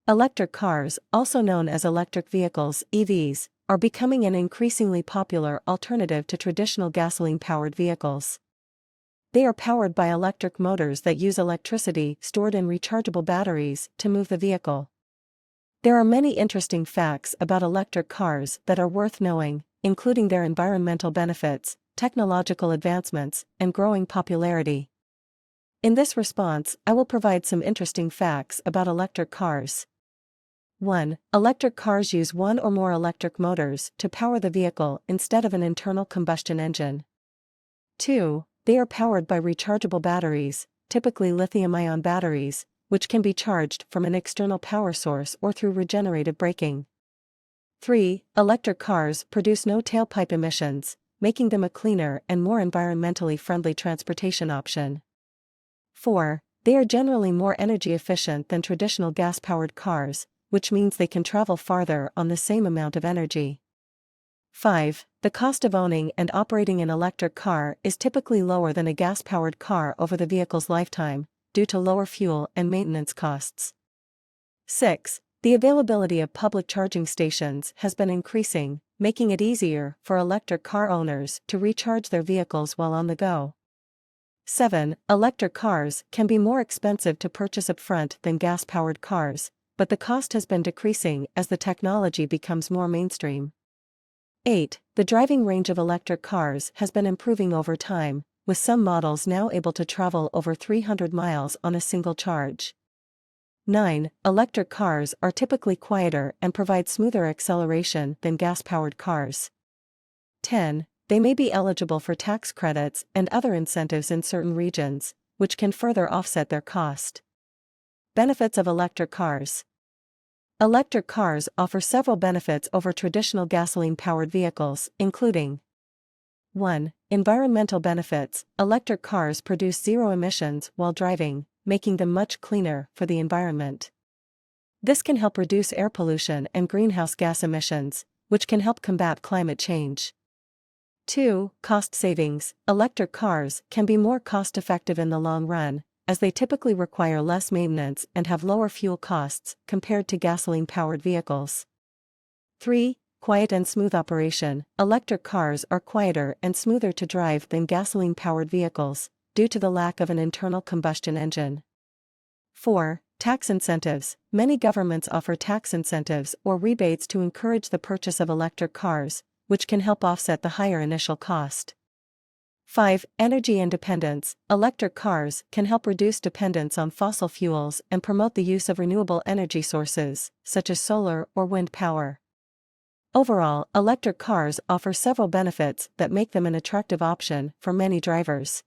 Electric cars, also known as electric vehicles (EVs), are becoming an increasingly popular alternative to traditional gasoline-powered vehicles. They are powered by electric motors that use electricity stored in rechargeable batteries to move the vehicle. There are many interesting facts about electric cars that are worth knowing, including their environmental benefits, technological advancements, and growing popularity. In this response, I will provide some interesting facts about electric cars. 1. Electric cars use one or more electric motors to power the vehicle instead of an internal combustion engine. 2. They are powered by rechargeable batteries, typically lithium-ion batteries, which can be charged from an external power source or through regenerative braking. 3. Electric cars produce no tailpipe emissions, making them a cleaner and more environmentally friendly transportation option. 4. They are generally more energy efficient than traditional gas-powered cars, which means they can travel farther on the same amount of energy. 5. The cost of owning and operating an electric car is typically lower than a gas-powered car over the vehicle's lifetime, due to lower fuel and maintenance costs. 6. The availability of public charging stations has been increasing, making it easier for electric car owners to recharge their vehicles while on the go. 7. Electric cars can be more expensive to purchase upfront than gas-powered cars, but the cost has been decreasing as the technology becomes more mainstream. 8. The driving range of electric cars has been improving over time, with some models now able to travel over 300 miles on a single charge. 9. Electric cars are typically quieter and provide smoother acceleration than gas-powered cars. 10. They may be eligible for tax credits and other incentives in certain regions, which can further offset their cost. Benefits of electric cars. Electric cars offer several benefits over traditional gasoline-powered vehicles, including 1. Environmental benefits. Electric cars produce zero emissions while driving, making them much cleaner for the environment. This can help reduce air pollution and greenhouse gas emissions, which can help combat climate change. 2. Cost savings. Electric cars can be more cost-effective in the long run, as they typically require less maintenance and have lower fuel costs compared to gasoline-powered vehicles. 3. Quiet and smooth operation. Electric cars are quieter and smoother to drive than gasoline-powered vehicles, due to the lack of an internal combustion engine. 4. Tax incentives. Many governments offer tax incentives or rebates to encourage the purchase of electric cars, which can help offset the higher initial cost. 5. Energy independence. Electric cars can help reduce dependence on fossil fuels and promote the use of renewable energy sources, such as solar or wind power. Overall, electric cars offer several benefits that make them an attractive option for many drivers.